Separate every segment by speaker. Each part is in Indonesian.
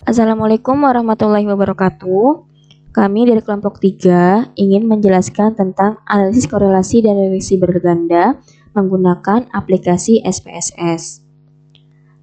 Speaker 1: Assalamualaikum warahmatullahi wabarakatuh. Kami dari kelompok 3 ingin menjelaskan tentang analisis korelasi dan regresi berganda menggunakan aplikasi SPSS.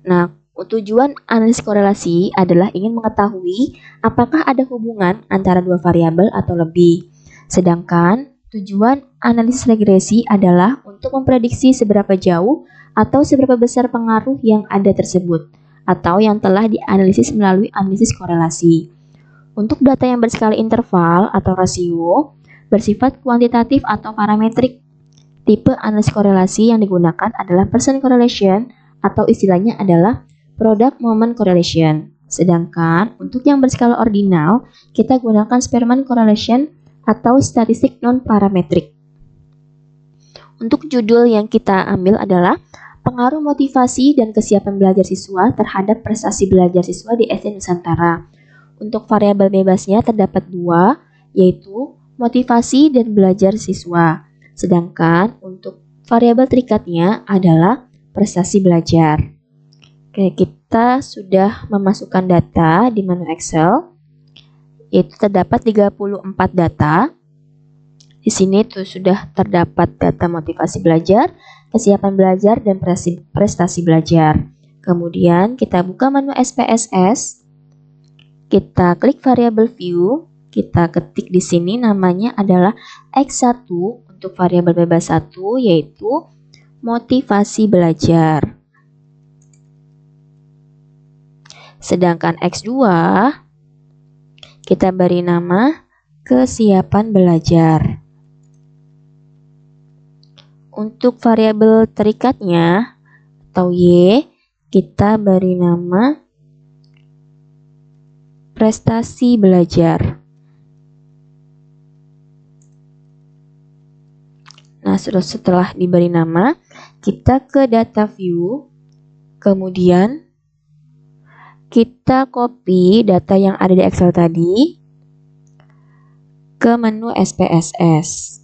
Speaker 1: Nah, tujuan analisis korelasi adalah ingin mengetahui apakah ada hubungan antara dua variabel atau lebih. Sedangkan tujuan analisis regresi adalah untuk memprediksi seberapa jauh atau seberapa besar pengaruh yang ada tersebut, atau yang telah dianalisis melalui analisis korelasi. Untuk data yang berskala interval atau rasio, bersifat kuantitatif atau parametrik, tipe analisis korelasi yang digunakan adalah percent correlation atau istilahnya adalah product moment correlation. Sedangkan untuk yang berskala ordinal, kita gunakan Spearman correlation atau statistik non-parametrik. Untuk judul yang kita ambil adalah pengaruh motivasi dan kesiapan belajar siswa terhadap prestasi belajar siswa di SD Nusantara. Untuk variabel bebasnya terdapat 2, yaitu motivasi dan belajar siswa. Sedangkan untuk variabel terikatnya adalah prestasi belajar. Oke, kita sudah memasukkan data di menu Excel. Itu terdapat 34 data. Di sini tuh sudah terdapat data motivasi belajar, kesiapan belajar, dan prestasi belajar. Kemudian kita buka menu SPSS, kita klik variabel view, kita ketik di sini namanya adalah X1 untuk variabel bebas 1, yaitu motivasi belajar. Sedangkan X2 kita beri nama kesiapan belajar. Untuk variabel terikatnya atau Y, kita beri nama prestasi belajar. Nah, setelah diberi nama, kita ke data view, kemudian kita copy data yang ada di Excel tadi ke menu SPSS.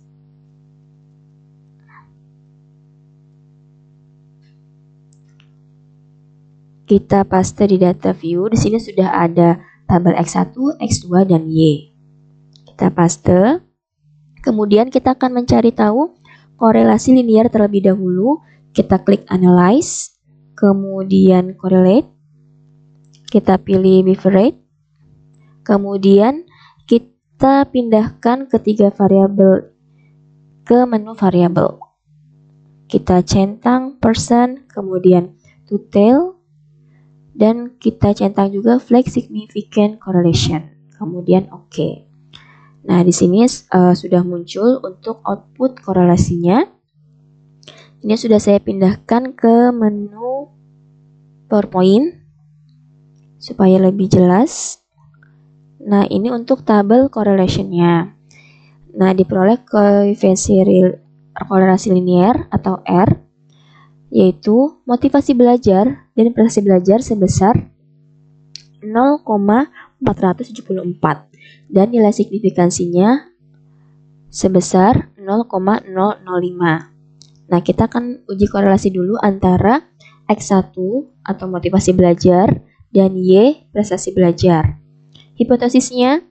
Speaker 1: Kita paste di data view. Di sini sudah ada tabel X1, X2, dan Y. Kita paste. Kemudian kita akan mencari tahu korelasi linear terlebih dahulu. Kita klik Analyze, kemudian Correlate. Kita pilih Bifurcate. Kemudian kita pindahkan ketiga variabel ke menu variabel. Kita centang percent, kemudian to tail, dan kita centang juga flag significant correlation. Kemudian oke. Nah, di sini sudah muncul untuk output korelasinya. Ini sudah saya pindahkan ke menu PowerPoint supaya lebih jelas. Nah, ini untuk tabel correlation-nya. Nah, diperoleh koefisien korelasi linear atau R, yaitu motivasi belajar dan prestasi belajar sebesar 0,474 dan nilai signifikansinya sebesar 0,005. Nah, kita akan uji korelasi dulu antara X1 atau motivasi belajar dan Y prestasi belajar. Hipotesisnya,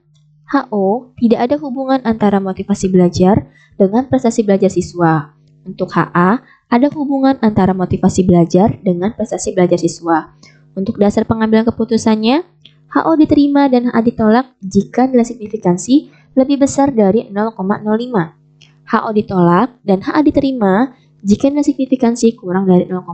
Speaker 1: HO tidak ada hubungan antara motivasi belajar dengan prestasi belajar siswa. Untuk HA, ada hubungan antara motivasi belajar dengan prestasi belajar siswa. Untuk dasar pengambilan keputusannya, HO diterima dan HA ditolak jika nilai signifikansi lebih besar dari 0,05. HO ditolak dan HA diterima jika nilai signifikansi kurang dari 0,05.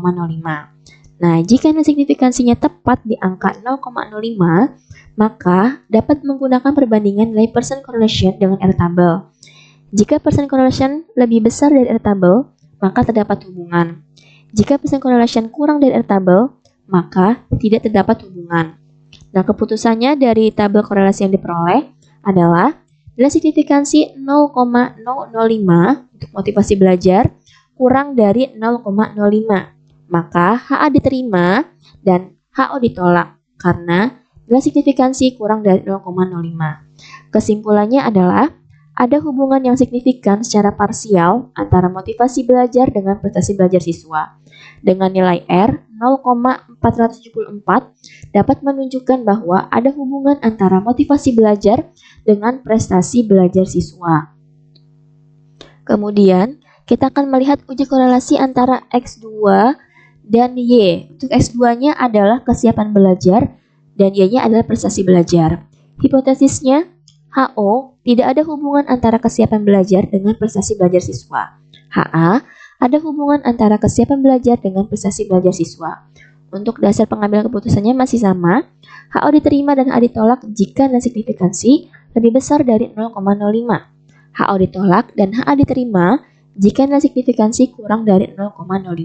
Speaker 1: Nah, jika nilai signifikansinya tepat di angka 0,05, maka dapat menggunakan perbandingan nilai percent correlation dengan R tabel. Jika percent correlation lebih besar dari R tabel, maka terdapat hubungan. Jika percent correlation kurang dari R tabel, maka tidak terdapat hubungan. Nah, keputusannya dari tabel korelasi yang diperoleh adalah nilai signifikansi 0,005 untuk motivasi belajar kurang dari 0,05. Maka HA diterima dan HO ditolak karena nilai signifikansi kurang dari 0,05. Kesimpulannya adalah ada hubungan yang signifikan secara parsial antara motivasi belajar dengan prestasi belajar siswa. Dengan nilai R 0,474 dapat menunjukkan bahwa ada hubungan antara motivasi belajar dengan prestasi belajar siswa. Kemudian, kita akan melihat uji korelasi antara X2 dan Y. Untuk X2-nya adalah kesiapan belajar dan Y-nya adalah prestasi belajar. Hipotesisnya, HO tidak ada hubungan antara kesiapan belajar dengan prestasi belajar siswa. HA ada hubungan antara kesiapan belajar dengan prestasi belajar siswa. Untuk dasar pengambilan keputusannya masih sama. HO diterima dan HA ditolak jika nilai signifikansi lebih besar dari 0,05. HO ditolak dan HA diterima jika nilai signifikansi kurang dari 0,05.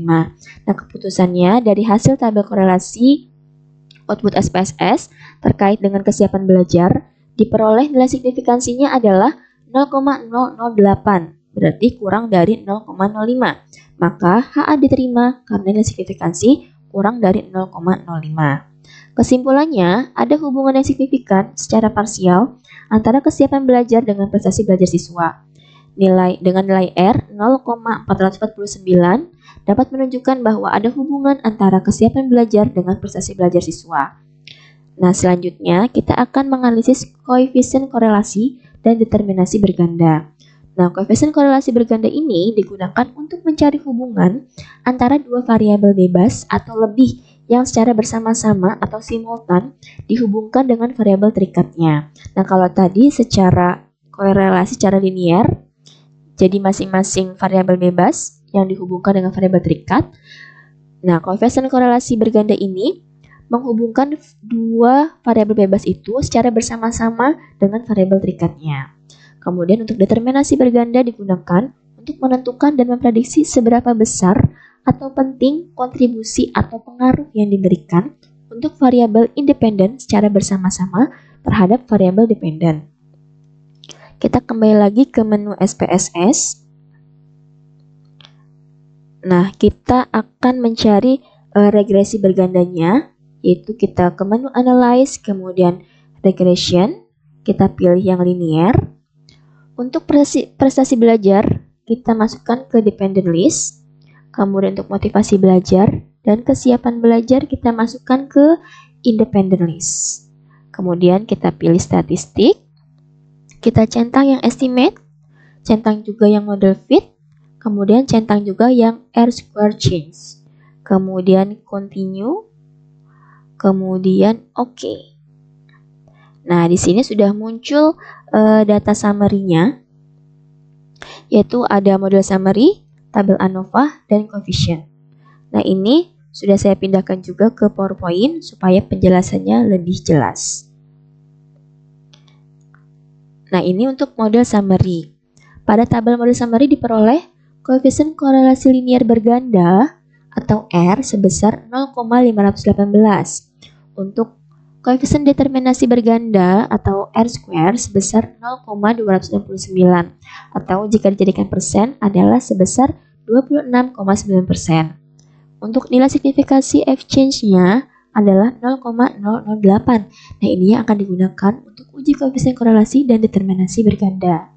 Speaker 1: Nah, keputusannya dari hasil tabel korelasi output SPSS terkait dengan kesiapan belajar diperoleh nilai signifikansinya adalah 0,008, berarti kurang dari 0,05. Maka HA diterima karena nilai signifikansi kurang dari 0,05. Kesimpulannya, ada hubungan yang signifikan secara parsial antara kesiapan belajar dengan prestasi belajar siswa. Dengan nilai R 0,449 dapat menunjukkan bahwa ada hubungan antara kesiapan belajar dengan prestasi belajar siswa. Nah, selanjutnya kita akan menganalisis koefisien korelasi dan determinasi berganda. Nah, koefisien korelasi berganda ini digunakan untuk mencari hubungan antara dua variabel bebas atau lebih yang secara bersama-sama atau simultan dihubungkan dengan variabel terikatnya. Nah, kalau tadi secara korelasi secara linear, jadi masing-masing variabel bebas yang dihubungkan dengan variabel terikat. Nah, koefisien korelasi berganda ini menghubungkan dua variabel bebas itu secara bersama-sama dengan variabel terikatnya. Kemudian untuk determinasi berganda digunakan untuk menentukan dan memprediksi seberapa besar atau penting kontribusi atau pengaruh yang diberikan untuk variabel independen secara bersama-sama terhadap variabel dependen. Kita kembali lagi ke menu SPSS. Nah, kita akan mencari regresi bergandanya, yaitu kita ke menu Analyze, kemudian Regression, kita pilih yang linear. Untuk prestasi belajar, kita masukkan ke Dependent List. Kemudian untuk motivasi belajar dan kesiapan belajar, kita masukkan ke Independent List. Kemudian kita pilih statistik. Kita centang yang estimate, centang juga yang model fit, kemudian centang juga yang R-square change. Kemudian continue, kemudian OK. Nah, di sini sudah muncul data summary-nya, yaitu ada model summary, tabel ANOVA, dan coefficient. Nah, ini sudah saya pindahkan juga ke PowerPoint supaya penjelasannya lebih jelas. Nah, ini untuk model summary. Pada tabel model summary diperoleh koefisien korelasi linear berganda atau R sebesar 0,518. Untuk koefisien determinasi berganda atau R-square sebesar 0,269 atau jika dijadikan persen adalah sebesar 26,9%. Untuk nilai signifikansi F change-nya adalah 0,008. Nah, ini yang akan digunakan untuk uji koefisien korelasi dan determinasi berganda.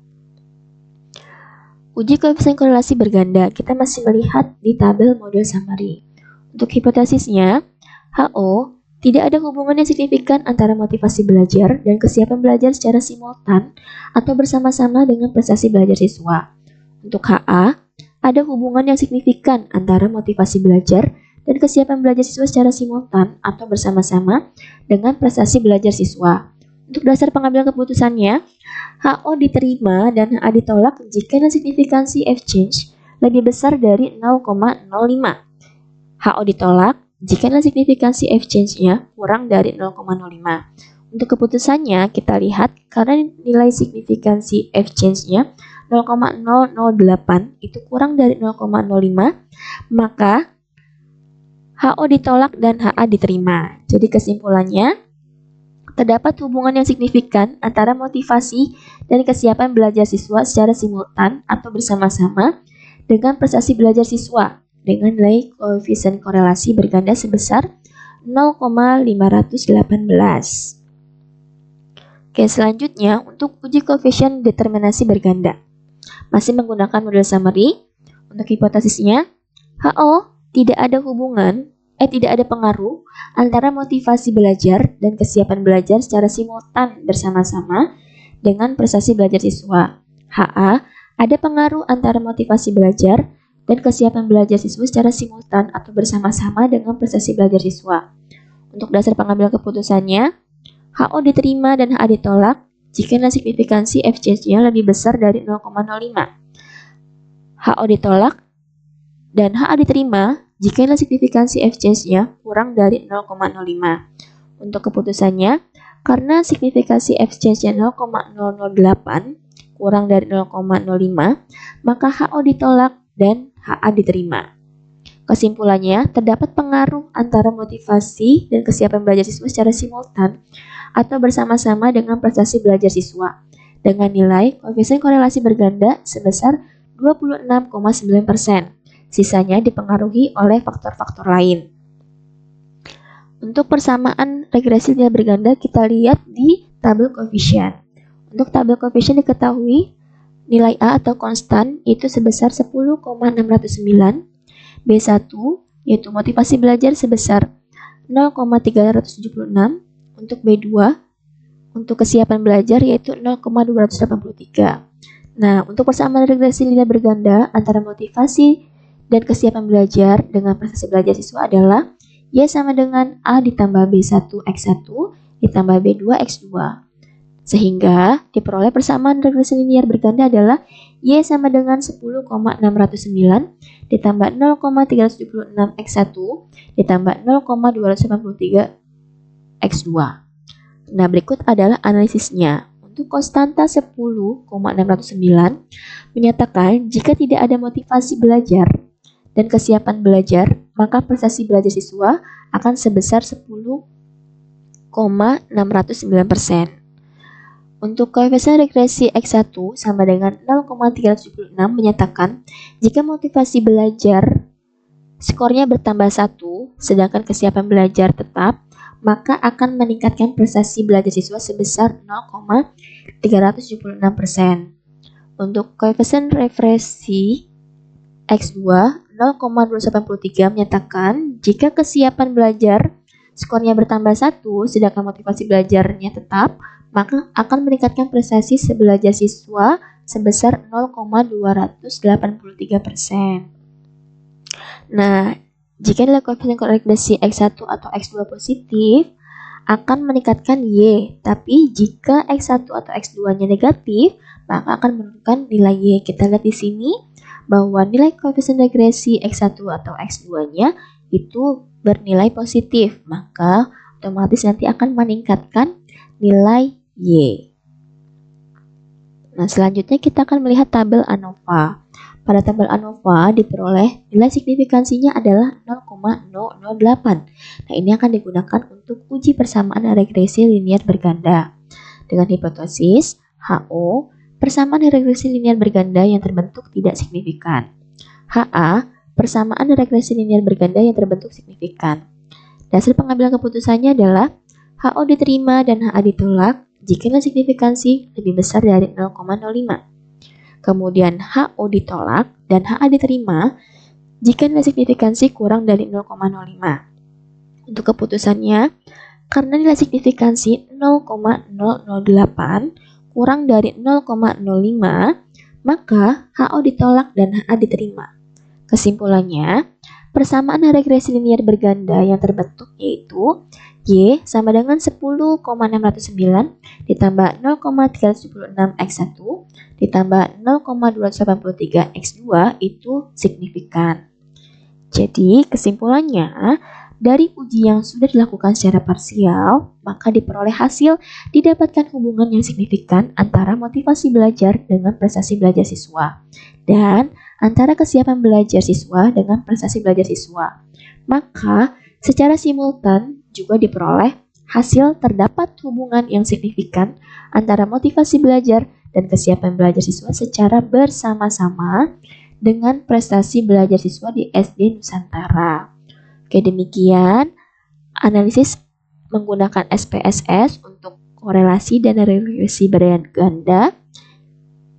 Speaker 1: Uji koefisien korelasi berganda, kita masih melihat di tabel model summary. Untuk hipotesisnya, HO tidak ada hubungan yang signifikan antara motivasi belajar dan kesiapan belajar secara simultan atau bersama-sama dengan prestasi belajar siswa. Untuk HA, ada hubungan yang signifikan antara motivasi belajar dan kesiapan belajar siswa secara simultan atau bersama-sama dengan prestasi belajar siswa. Untuk dasar pengambilan keputusannya, HO diterima dan HA ditolak jika nilai signifikansi F change lebih besar dari 0,05. HO ditolak jika nilai signifikansi F change-nya kurang dari 0,05. Untuk keputusannya, kita lihat karena nilai signifikansi F change-nya 0,008 itu kurang dari 0,05, maka HO ditolak dan HA diterima. Jadi kesimpulannya, terdapat hubungan yang signifikan antara motivasi dan kesiapan belajar siswa secara simultan atau bersama-sama dengan prestasi belajar siswa dengan nilai koefisien korelasi berganda sebesar 0,518. Oke, selanjutnya untuk uji koefisien determinasi berganda. Masih menggunakan model summary. Untuk hipotesisnya, HO tidak ada pengaruh antara motivasi belajar dan kesiapan belajar secara simultan bersama-sama dengan prestasi belajar siswa. HA ada pengaruh antara motivasi belajar dan kesiapan belajar siswa secara simultan atau bersama-sama dengan prestasi belajar siswa. Untuk dasar pengambilan keputusannya, HO diterima dan HA ditolak jika nilai signifikansi FCH-nya lebih besar dari 0,05. HO ditolak dan HA diterima jika nilai signifikansi FCH-nya kurang dari 0,05. Untuk keputusannya, karena signifikansi FCH-nya 0,008 kurang dari 0,05, maka HO ditolak dan HA diterima. Kesimpulannya, terdapat pengaruh antara motivasi dan kesiapan belajar siswa secara simultan atau bersama-sama dengan prestasi belajar siswa dengan nilai koefisien korelasi berganda sebesar 26,9%. Sisanya dipengaruhi oleh faktor-faktor lain. Untuk persamaan regresi nilai berganda kita lihat di tabel koefisien. Untuk tabel koefisien diketahui nilai A atau konstan itu sebesar 10,609, B1 yaitu motivasi belajar sebesar 0,376, untuk B2 untuk kesiapan belajar yaitu 0,283. Nah, untuk persamaan regresi nilai berganda antara motivasi dan kesiapan belajar dengan prestasi belajar siswa adalah Y sama dengan A ditambah B1 X1 ditambah B2 X2. Sehingga diperoleh persamaan regresi linear berganda adalah Y sama dengan 10,609 ditambah 0,376 X1 ditambah 0,283 X2. Nah, berikut adalah analisisnya. Untuk konstanta 10,609 menyatakan jika tidak ada motivasi belajar dan kesiapan belajar, maka prestasi belajar siswa akan sebesar 10,609%. Untuk koefisien regresi X1 sama dengan 0,376 menyatakan jika motivasi belajar skornya bertambah 1, sedangkan kesiapan belajar tetap, maka akan meningkatkan prestasi belajar siswa sebesar 0,376%. Untuk koefisien regresi X2 0,283 menyatakan jika kesiapan belajar skornya bertambah 1, sedangkan motivasi belajarnya tetap, maka akan meningkatkan prestasi belajar siswa sebesar 0,283%. Nah, jika nilai koefisien regresi X1 atau X2 positif, akan meningkatkan Y. Tapi jika X1 atau X2-nya negatif, maka akan menurunkan nilai Y. Kita lihat di sini bahwa nilai koefisien regresi X1 atau X2-nya itu bernilai positif, maka otomatis nanti akan meningkatkan nilai Y. Nah, selanjutnya kita akan melihat tabel ANOVA. Pada tabel ANOVA diperoleh nilai signifikansinya adalah 0,008. Nah, ini akan digunakan untuk uji persamaan regresi linear berganda. Dengan hipotesis HO, persamaan regresi linear berganda yang terbentuk tidak signifikan. HA, persamaan regresi linear berganda yang terbentuk signifikan. Dasar pengambilan keputusannya adalah HO diterima dan HA ditolak jika nilai signifikansi lebih besar dari 0,05. Kemudian HO ditolak dan HA diterima jika nilai signifikansi kurang dari 0,05. Untuk keputusannya, karena nilai signifikansi 0,008 kurang dari 0,05, maka HO ditolak dan HA diterima. Kesimpulannya, persamaan regresi linear berganda yang terbentuk yaitu Y sama dengan 10,609 ditambah 0,376 X1 ditambah 0,283 X2 itu signifikan. Jadi kesimpulannya, dari uji yang sudah dilakukan secara parsial, maka diperoleh hasil didapatkan hubungan yang signifikan antara motivasi belajar dengan prestasi belajar siswa dan antara kesiapan belajar siswa dengan prestasi belajar siswa. Maka secara simultan juga diperoleh hasil terdapat hubungan yang signifikan antara motivasi belajar dan kesiapan belajar siswa secara bersama-sama dengan prestasi belajar siswa di SD Nusantara. Oke, demikian analisis menggunakan SPSS untuk korelasi dan regresi berganda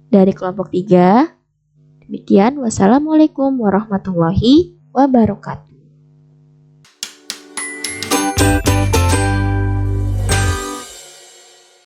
Speaker 1: dari kelompok 3. Demikian, wassalamualaikum warahmatullahi wabarakatuh.